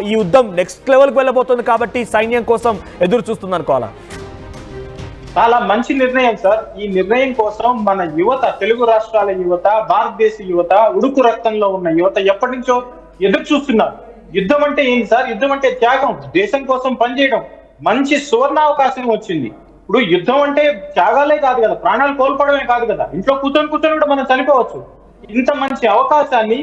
ఈ యుద్ధం నెక్స్ట్ లెవెల్కి వెళ్ళబోతుంది కాబట్టి సైన్యం కోసం ఎదురు చూస్తుంది అనుకోవాలా? చాలా మంచి నిర్ణయం సార్. ఈ నిర్ణయం కోసం మన యువత, తెలుగు రాష్ట్రాల యువత, భారతదేశ యువత, ఉడుకు రక్తంలో ఉన్న యువత ఎప్పటి నుంచో ఎదురు చూస్తున్నారు. యుద్ధం అంటే ఏంటి సార్? యుద్ధం అంటే త్యాగం, దేశం కోసం పనిచేయడం. మంచి సువర్ణావకాశం వచ్చింది. ఇప్పుడు యుద్ధం అంటే త్యాగాలే కాదు కదా, ప్రాణాలు కోల్పోవడమే కాదు కదా, ఇంట్లో కూర్చొని కూడా మనం చనిపోవచ్చు. ఇంత మంచి అవకాశాన్ని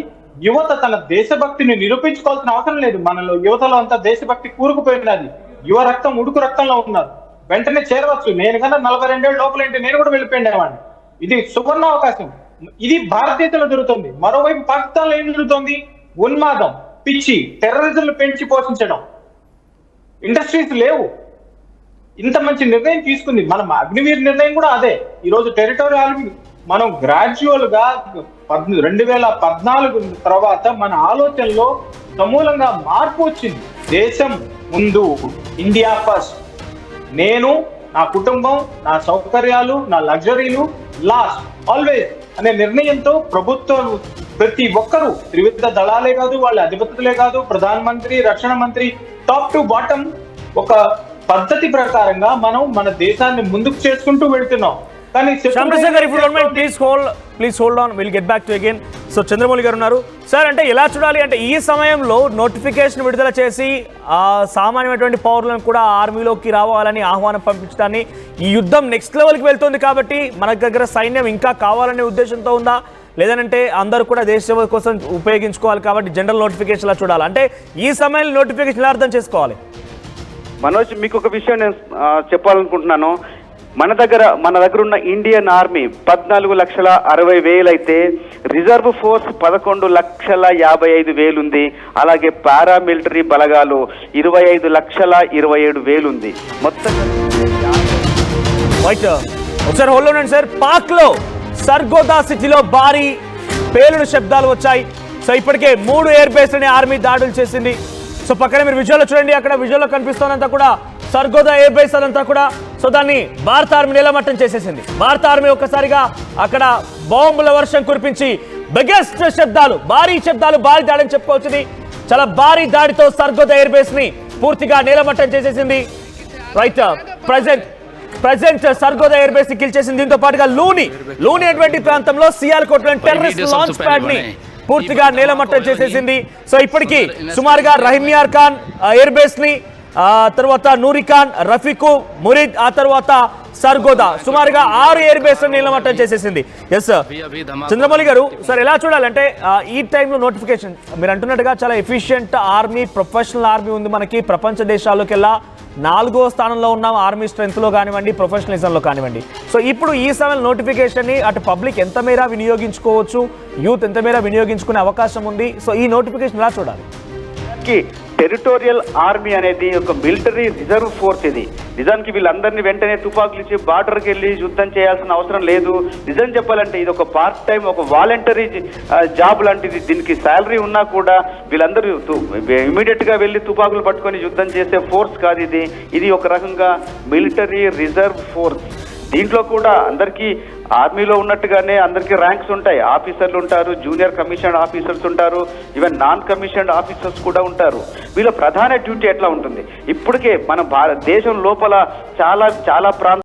యువత తన దేశభక్తిని నిరూపించుకోవాల్సిన అవసరం లేదు. మనలో యువతలో అంతా దేశభక్తి కూరుకుపోయినది. యువ రక్తం ఉడుకు రక్తంలో ఉన్నారు. వెంటనే చేరవచ్చు. నేను కన్నా 42 ఏళ్ళ లోపల ఏంటి నేను కూడా వెళ్ళిపోయినవాడిని. ఇది సువర్ణ అవకాశం. ఇది భారతదేశంలో జరుగుతుంది. మరోవైపు పాకిస్తాన్లో ఏం జరుగుతుంది? ఉన్మాదం, పిచ్చి, టెర్రరిజంలు పెంచి పోషించడం, ఇండస్ట్రీస్ లేవు. ఇంత మంచి నిర్ణయం తీసుకుంది. మనం అగ్నివీర్ నిర్ణయం కూడా అదే. ఈరోజు టెరిటోరియల్ మనం గ్రాడ్యువల్ గా 2014 తర్వాత మన ఆలోచనలో సమూలంగా మార్పు వచ్చింది. దేశం ముందు, ఇండియా ఫస్ట్, నేను, నా కుటుంబం, నా సౌకర్యాలు, నా లగ్జరీలు లాస్ట్ ఆల్వేస్ అనే నిర్ణయంతో ప్రభుత్వం ప్రతి ఒక్కరూ, త్రివిధ దళాలే కాదు, వాళ్ళ అధిపతులే కాదు, ప్రధానమంత్రి, రక్షణ మంత్రి, టాప్ టు బాటం ఒక పద్ధతి ప్రకారంగా మనం మన దేశాన్ని ముందుకు చేసుకుంటూ వెళ్తున్నాం. కానీ please hold on, will get back to again. So Chandramouli గారు ఉన్నారు సార్. అంటే ఎలా చూడాలి అంటే ఈ సమయంలో నోటిఫికేషన్ విడుదల చేసి సామాన్యమైనటువంటి పౌరులను కూడా ఆర్మీలోకి రావాలని ఆహ్వానం పంపించడాన్ని, ఈ యుద్ధం నెక్స్ట్ లెవెల్కి వెళ్తుంది కాబట్టి మన దగ్గర సైన్యం ఇంకా కావాలనే ఉద్దేశంతో ఉందా, లేదంటే అందరూ కూడా దేశ సేవ కోసం ఉపయోగించుకోవాలి కాబట్టి జనరల్ నోటిఫికేషన్లా చూడాలి? అంటే ఈ సమయంలో నోటిఫికేషన్ ఎలా అర్థం చేసుకోవాలి? మనోజ్, మీకు ఒక విషయం నేను చెప్పాలనుకుంటున్నాను. మన దగ్గర ఉన్న ఇండియన్ ఆర్మీ 14,60,000 అయితే రిజర్వ్ ఫోర్స్ 11,55,000 ఉంది. అలాగే పారామిలిటరీ బలగాలు 25,27,000 ఉంది. మొత్తం ఒకసారి హోల్డ్ ఉండండి సార్. పాక్ లో సర్గోదా సిటీలో భారీ పేలుడు శబ్దాలు వచ్చాయి. సో ఇప్పటికే 3 ఎయిర్ బేస్ లని ఆర్మీ దాడులు చేసింది. సో పక్కన మీరు విజువల్లో చూడండి, అక్కడ విజువల్లో కనిపిస్తున్నంతా కూడా సర్గోదా ఎయిర్ బేస్ అదంతా కూడా. సో దాన్ని భారత ఆర్మీ నిలమట్టం చేసేసింది. భారత ఆర్మీ ఒక్కసారిగా అక్కడ బాంబుల వర్షం కురిపించి బిగ్గెస్ట్ శబ్దాలు, భారీ దాడిని చెప్పుకోవచ్చు. చాలా భారీ దాడితో సర్గోదా ఎయిర్ బేస్ ని పూర్తిగా నిలమట్టం చేసేసింది. Right, present Sargodha air base ని కిల్ చేసింది. దీంతో పాటుగా లూని అటువంటి ప్రాంతంలో సియాల్కోట్లోని టెర్రరిస్ట్ లాంచ్ ప్యాడ్ ని పూర్తిగా నేలమట్టం చేసేసింది. సో ఇప్పటికీ సుమారుగా రహిమియార్ ఖాన్ ఎయిర్ బేస్ ని, తర్వాత నూరిఖాన్, రఫీకు, మురీద్, ఆ తర్వాత సర్గోదా, సుమారుగా 6 ఎయిర్ బేస్ నీలమట్టం చేసేసింది. ఎస్ చంద్రమౌళి గారు, సార్ ఎలా చూడాలంటే ఈ టైంలో నోటిఫికేషన్ మీరు అంటున్నట్టుగా చాలా ఎఫిషియెంట్ ఆర్మీ, ప్రొఫెషనల్ ఆర్మీ ఉంది మనకి. ప్రపంచ దేశాల్లోకెల్లా 4వ స్థానంలో ఉన్నాం ఆర్మీ స్ట్రెంగ్త్లో కానివ్వండి, ప్రొఫెషనలిజంలో కానివ్వండి. సో ఇప్పుడు ఈ సమయంలో నోటిఫికేషన్ని అటు పబ్లిక్ ఎంత మేర వినియోగించుకోవచ్చు, యూత్ ఎంత మేర వినియోగించుకునే అవకాశం ఉంది? సో ఈ నోటిఫికేషన్ ఎలా చూడాలి? టెరిటోరియల్ ఆర్మీ అనేది ఒక మిలిటరీ రిజర్వ్ ఫోర్స్. ఇది నిజానికి వీళ్ళందరినీ వెంటనే తుపాకులు ఇచ్చి బార్డర్కి వెళ్ళి యుద్ధం చేయాల్సిన అవసరం లేదు. నిజం చెప్పాలంటే ఇది ఒక పార్ట్ టైం, ఒక వాలంటరీ జాబ్ లాంటిది. దీనికి శాలరీ ఉన్నా కూడా వీళ్ళందరూ ఇమీడియట్ గా వెళ్ళి తుపాకులు పట్టుకొని యుద్ధం చేసే ఫోర్స్ కాదు ఇది. ఇది ఒక రకంగా మిలిటరీ రిజర్వ్ ఫోర్స్. దీంట్లో కూడా అందరికీ ఆర్మీలో ఉన్నట్టుగానే అందరికీ ర్యాంక్స్ ఉంటాయి. ఆఫీసర్లు ఉంటారు, జూనియర్ కమిషన్డ్ ఆఫీసర్స్ ఉంటారు, ఈవెన్ నాన్ కమిషన్డ్ ఆఫీసర్స్ కూడా ఉంటారు. వీళ్ళ ప్రధాన డ్యూటీ ఎట్లా ఉంటుంది? ఇప్పటికే మన దేశం లోపల చాలా ప్రాంతాలు